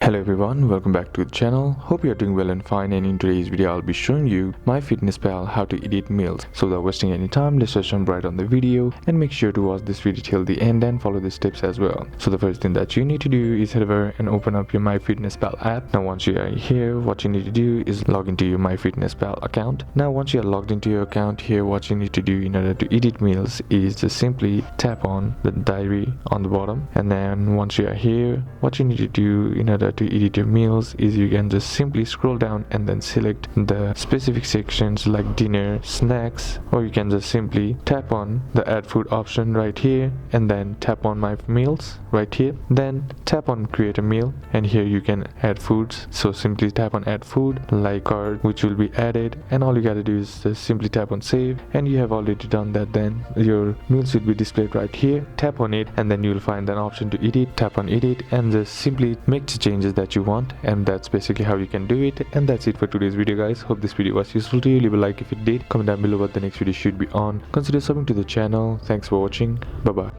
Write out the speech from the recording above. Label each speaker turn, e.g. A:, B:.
A: Hello everyone, welcome back to the channel. Hope you are doing well and fine, and in today's video I'll be showing you MyFitnessPal how to edit meals. So without wasting any time, let's just jump right on the video and make sure to watch this video till the end and follow the steps as well. So the first thing that you need to do is head over and open up your MyFitnessPal app. Now once you are here, what you need to do is log into your MyFitnessPal account. Now once you are logged into your account, here what you need to do in order to edit meals is just simply tap on the diary on the bottom, and then once you are here, what you need to do in order to edit your meals is you can just simply scroll down and then select the specific sections like dinner, snacks, or you can just simply tap on the add food option right here and then tap on my meals right here, then tap on create a meal, and here you can add foods. So simply tap on add food like card which will be added, and all you gotta do is just simply tap on save, and you have already done that. Then your meals will be displayed right here. Tap on it and then you'll find an option to edit. Tap on edit and just simply make the changes that you want, and that's basically how you can do it. And that's it for today's video, guys. Hope this video was useful to you. Leave a like if it did, comment down below what the next video should be on, consider subbing to the channel. Thanks for watching. Bye bye.